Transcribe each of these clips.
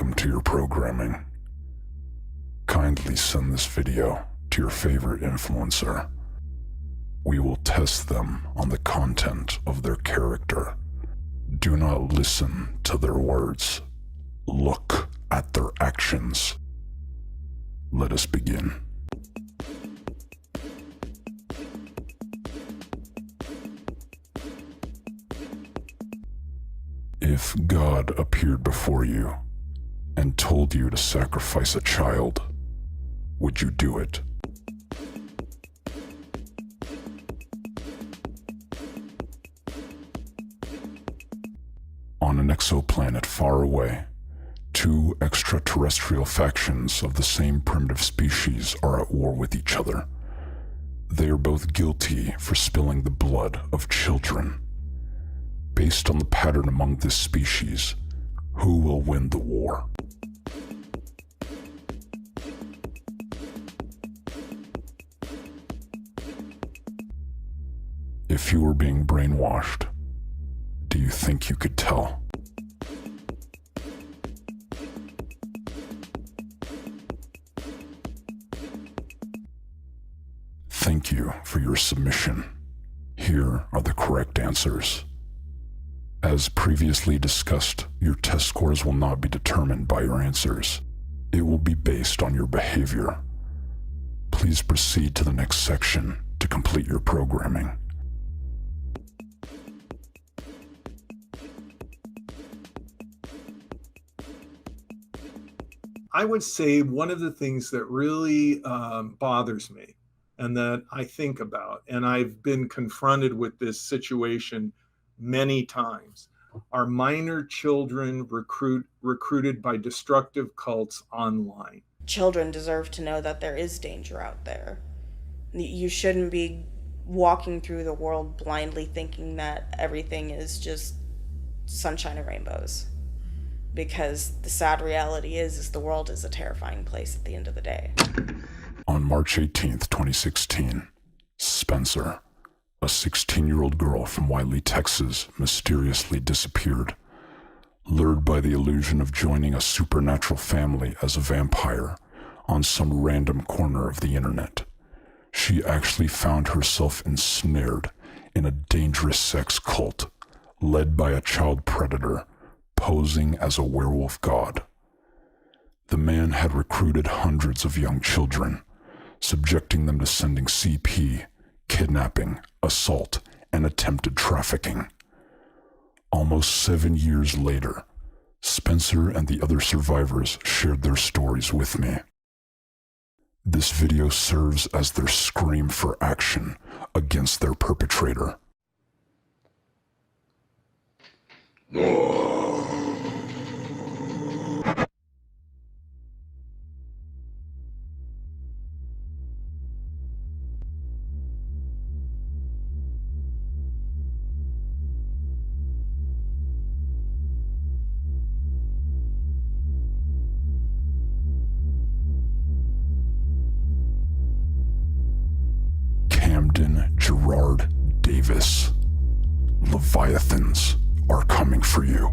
welcome to your programming. Kindly send this video to your favorite influencer. We will test them on the content of their character. Do not listen to their words. Look at their actions. Let us begin. If God appeared before you and told you to sacrifice a child, would you do it? On an exoplanet far away, two extraterrestrial factions of the same primitive species are at war with each other. They are both guilty for spilling the blood of children. Based on the pattern among this species, who will win the war? If you were being brainwashed, do you think you could tell? Thank you for your submission. Here are the correct answers. As previously discussed, your test scores will not be determined by your answers. It will be based on your behavior. Please proceed to the next section to complete your programming. I would say one of the things that really bothers me and that I think about, and I've been confronted with this situation many times, are minor children recruited by destructive cults online. Children deserve to know that there is danger out there. You shouldn't be walking through the world blindly thinking that everything is just sunshine and rainbows. Because the sad reality is the world is a terrifying place at the end of the day. On March 18th, 2016, Spencer, a 16-year-old girl from Wiley, Texas, mysteriously disappeared. Lured by the illusion of joining a supernatural family as a vampire on some random corner of the internet, she actually found herself ensnared in a dangerous sex cult led by a child predator posing as a werewolf god. The man had recruited hundreds of young children, subjecting them to sending CP, kidnapping, assault, and attempted trafficking. Almost 7 years later, Spencer and the other survivors shared their stories with me. This video serves as their scream for action against their perpetrator. Gerard Davis. Leviathans are coming for you.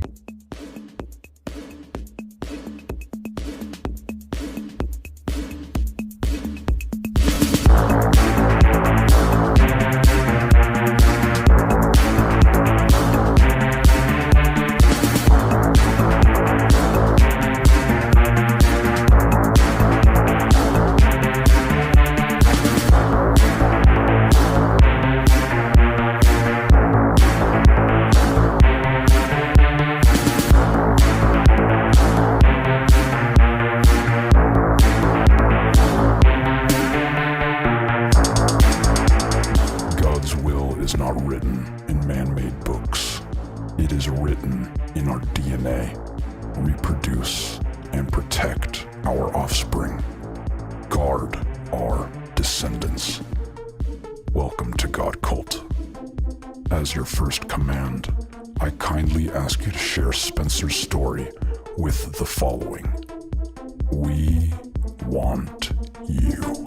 Is not written in man-made books. It is written in our DNA. Reproduce and protect our offspring. Guard our descendants. Welcome to God Cult. As your first command, I kindly ask you to share Spencer's story with the following. We want you.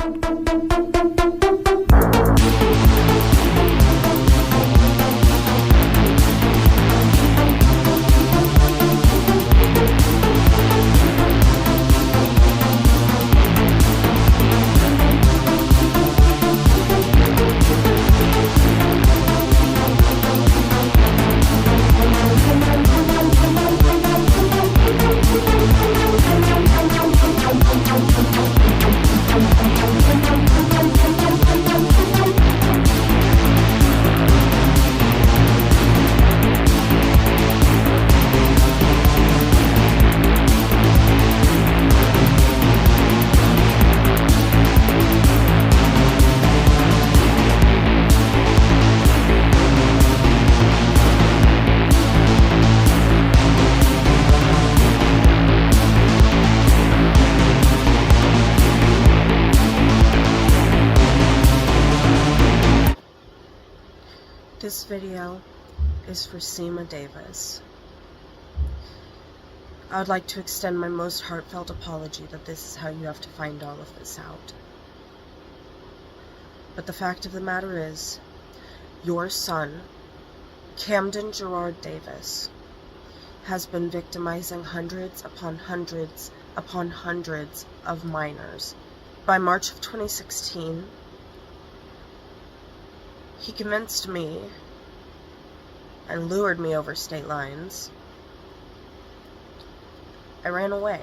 This video is for Seema Davis. I would like to extend my most heartfelt apology that this is how you have to find all of this out. But the fact of the matter is, your son, Camden Gerard Davis, has been victimizing hundreds upon hundreds upon hundreds of minors. By March of 2016, he convinced me and lured me over state lines. I ran away.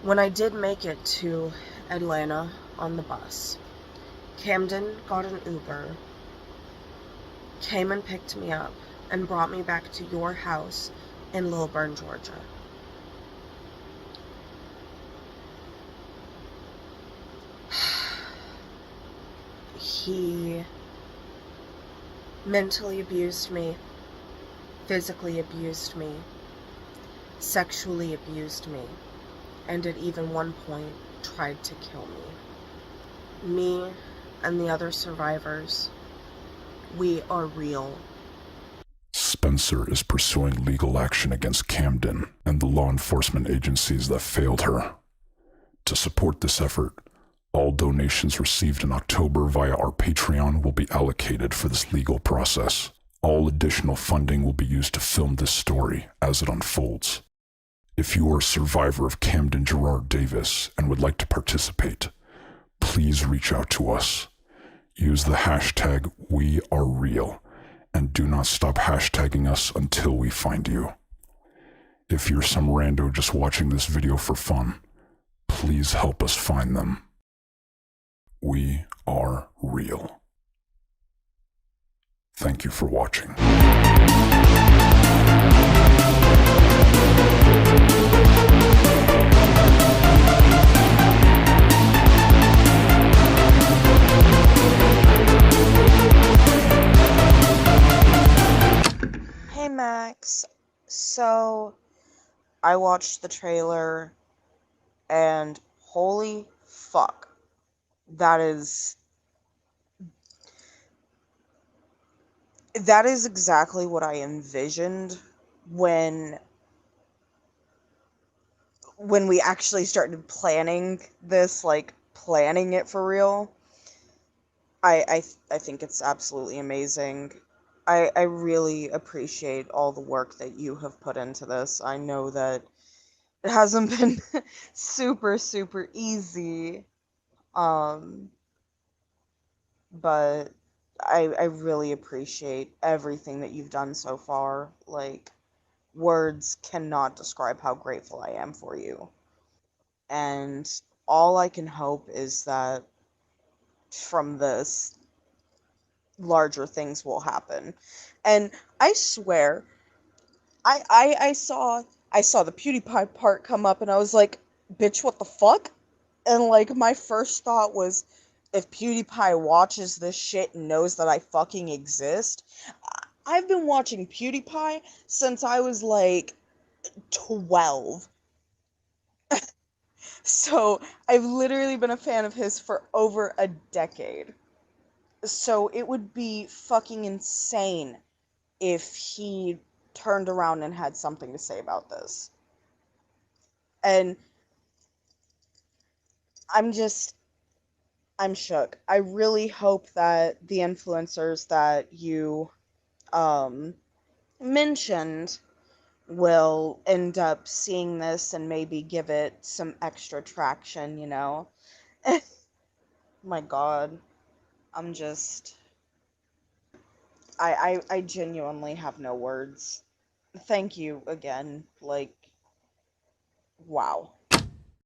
When I did make it to Atlanta on the bus, Camden got an Uber, came and picked me up, and brought me back to your house in Lilburn, Georgia. He mentally abused me, physically abused me, sexually abused me, and at even one point tried to kill me. Me and the other survivors, we are real. Spencer is pursuing legal action against Camden and the law enforcement agencies that failed her. To support this effort, all donations received in October via our Patreon will be allocated for this legal process. All additional funding will be used to film this story as it unfolds. If you are a survivor of Camden Gerard Davis and would like to participate, please reach out to us. Use the hashtag #WeAreReal and do not stop hashtagging us until we find you. If you're some rando just watching this video for fun, please help us find them. We are real. Thank you for watching. Hey Max, so I watched the trailer and holy fuck, that is exactly what I envisioned when we actually started planning this, like planning it for real. I think it's absolutely amazing. I really appreciate all the work that you have put into this. I know that it hasn't been super easy, but I really appreciate everything that you've done so far. Like, words cannot describe how grateful I am for you. And all I can hope is that from this, larger things will happen. And I swear, I saw the PewDiePie part come up and I was like, bitch, what the fuck? And like my first thought was, if PewDiePie watches this shit and knows that I fucking exist. I've been watching PewDiePie since I was like 12. So I've literally been a fan of his for over a decade. So it would be fucking insane if he turned around and had something to say about this. And I'm shook. I really hope that the influencers that you mentioned will end up seeing this and maybe give it some extra traction, you know? My God. I genuinely have no words. Thank you again. Like, wow.